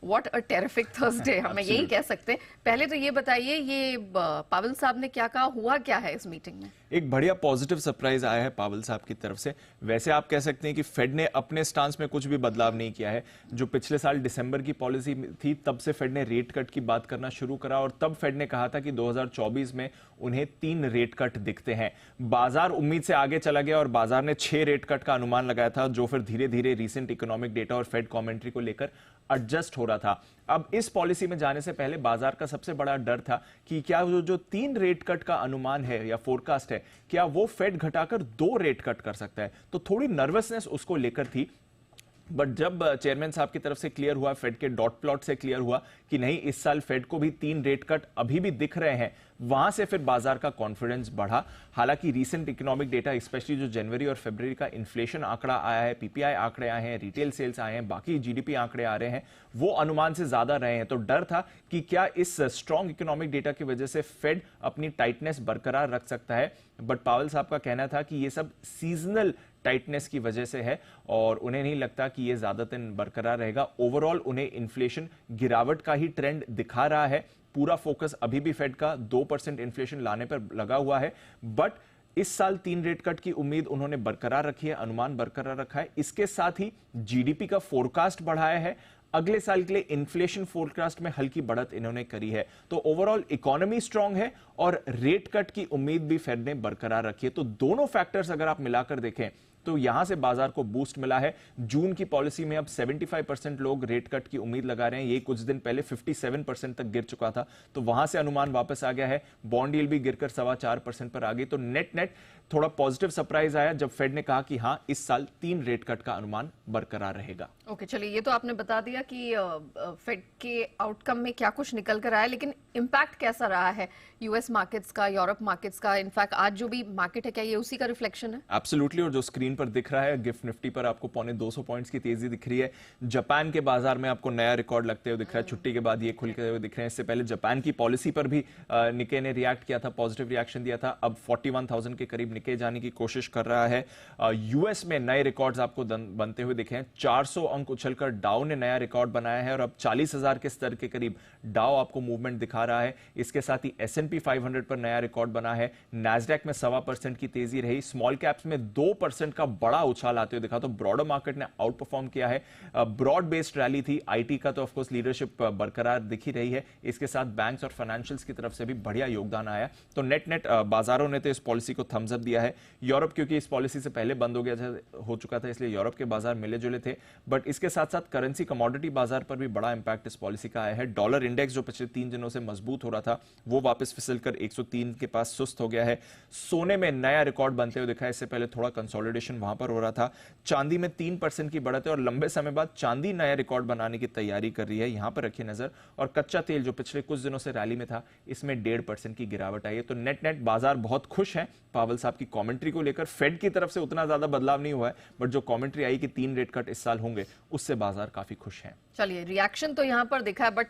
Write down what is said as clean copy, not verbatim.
What a terrific Thursday, हमें यही कह सकते हैं। पहले तो ये बताइए, ये पावल साहब ने क्या कहा, हुआ क्या है इस मीटिंग में? एक बढ़िया पॉजिटिव सरप्राइज आया है पावल साहब की तरफ से। वैसे आप कह सकते हैं कि फेड ने अपने स्टांस में कुछ भी बदलाव नहीं किया है। जो पिछले साल दिसंबर की पॉलिसी थी, तब से फेड ने रेट कट की बात करना शुरू करा और तब फेड ने कहा था कि 2024 में उन्हें 3 रेट कट दिखते हैं। बाजार उम्मीद से आगे चला गया और बाजार ने 6 रेट कट का अनुमान लगाया था, जो फिर धीरे धीरे रीसेंट इकोनॉमिक डेटा और फेड कमेंट्री को लेकर एडजस्ट हो रहा था। अब इस पॉलिसी में जाने से पहले बाजार का सबसे बड़ा डर था कि क्या जो 3 रेट कट का अनुमान है या फोरकास्ट है, क्या वो फेड घटाकर 2 रेट कट कर सकता है। तो थोड़ी नर्वसनेस उसको लेकर थी। बट जब चेयरमैन साहब की तरफ से क्लियर हुआ, फेड के डॉट प्लॉट से क्लियर हुआ कि नहीं, इस साल फेड को भी 3 रेट कट अभी भी दिख रहे हैं, वहां से फिर बाजार का कॉन्फिडेंस बढ़ा। हालांकि रीसेंट इकोनॉमिक डेटा, स्पेशली जो जनवरी और फरवरी का इन्फ्लेशन आंकड़ा आया है, पीपीआई आंकड़े आए हैं, रिटेल सेल्स आए हैं, बाकी जीडीपी आंकड़े आ रहे हैं, वो अनुमान से ज्यादा रहे हैं। तो डर था कि क्या इस स्ट्रॉन्ग इकोनॉमिक डेटा की वजह से फेड अपनी टाइटनेस बरकरार रख सकता है। बट पावल साहब का कहना था कि ये सब सीजनल टाइटनेस की वजह से है और उन्हें नहीं लगता कि ये ज्यादा दिन बरकरार रहेगा। ओवरऑल उन्हें इन्फ्लेशन गिरावट का ही ट्रेंड दिखा रहा है। पूरा फोकस अभी भी फेड का 2% इन्फ्लेशन लाने पर लगा हुआ है। बट इस साल 3 रेट कट की उम्मीद उन्होंने बरकरार रखी है, अनुमान बरकरार रखा है। इसके साथ ही जीडीपी का फोरकास्ट बढ़ाया है। अगले साल के लिए इन्फ्लेशन फोरकास्ट में हल्की बढ़त इन्होंने करी है। तो ओवरऑल इकोनॉमी स्ट्रांग है और रेट कट की उम्मीद भी फेड ने बरकरार रखी है। तो दोनों फैक्टर्स अगर आप मिलाकर देखें तो यहां से बाजार को बूस्ट मिला है। जून की पॉलिसी में अब 75% लोग रेट कट की उम्मीद लगा रहे हैं। ये कुछ दिन पहले 57% तक गिर चुका था, तो वहां से अनुमान वापस आ गया है। बॉन्ड यील्ड भी गिरकर 4.25% पर आ गई। तो नेट थोड़ा पॉजिटिव सरप्राइज आया जब फेड ने कहा कि हां, इस साल 3 रेट कट का अनुमान बरकरार रहेगा। ओके, चलिए, ये तो आपने बता दिया कि फेड के आउटकम में क्या कुछ निकल कर आया, लेकिन इम्पैक्ट कैसा रहा है यूएस मार्केट्स का, यूरोप मार्केट्स का? इनफैक्ट आज जो भी मार्केट है, क्या ये उसी का रिफ्लेक्शन है? एब्सोल्युटली। और जो स्क्रीन पर दिख रहा है, गिफ्ट निफ्टी पर आपको 250 पॉइंट्स की तेजी दिख रही है। जापान के बाजार में आपको नया रिकॉर्ड लगते हुए दिख रहा है। छुट्टी के बाद ये खुलते हुए दिख रहे हैं। इससे पहले जापान की पॉलिसी पर भी निके ने रिएक्ट किया था, पॉजिटिव रिएक्शन दिया था। अब 41,000 के करीब निके जाने की कोशिश कर रहा है। यूएस में नए रिकॉर्ड्स आपको बनते हुए दिखे हैं। 400 अंक उछलकर डाउ ने नया रिकॉर्ड बनाया है और अब 40,000 के स्तर के करीब डाउ आपको मूवमेंट दिखा रहा है। इसके साथ ही S&P 500 पर नया रिकॉर्ड बना है। नैस्डैक में 1.25% की तेजी रही। स्मॉल कैप्स में 2% का बड़ा उछाल आते हुए दिखा। तो ब्रॉडर मार्केट ने आउट परफॉर्म किया है। ब्रॉड बेस्ड रैली थी। आईटी का तो ऑफकोर्स लीडरशिप बरकरार दिखी रही है। इसके साथ बैंक्स और फाइनेंशियल्स की तरफ से भी बढ़िया योगदान आया। तो नेट बाजारों ने तो इस पॉलिसी को थम्स अप दिया है। यूरोप क्योंकि इस पॉलिसी से पहले बंद हो चुका था, इसलिए यूरोप के बाजार मिले जुले थे। बट इसके साथ साथ करेंसी कमोडिटी बाजार पर भी बड़ा इंपैक्ट इस पॉलिसी का आया है। डॉलर इंडेक्स जो पिछले 3 दिनों से मजबूत हो रहा था, वो वापस फिसलकर 103 के पास सुस्त हो गया है। सोने में नया रिकॉर्ड बनते हुए दिखा है। इससे पहले थोड़ा कंसोलिडेशन वहां पर हो रहा था। चांदी में 3% की बढ़त है और लंबे समय बाद चांदी नया रिकॉर्ड बनाने की तैयारी कर रही है। यहां पर रखिए नजर। और कच्चा तेल जो पिछले कुछ दिनों से रैली में था, इसमें 1.5% की गिरावट आई है। तो नेट बाजार बहुत खुश है पावल साहब की कमेंट्री को लेकर। फेड की तरफ से उतना ज्यादा बदलाव नहीं हुआ है, बट जो कमेंट्री आई कि 3 रेट कट इस साल होंगे, उससे बाजार काफी खुश है। चलिए, रिएक्शन तो यहां पर दिखा है, बट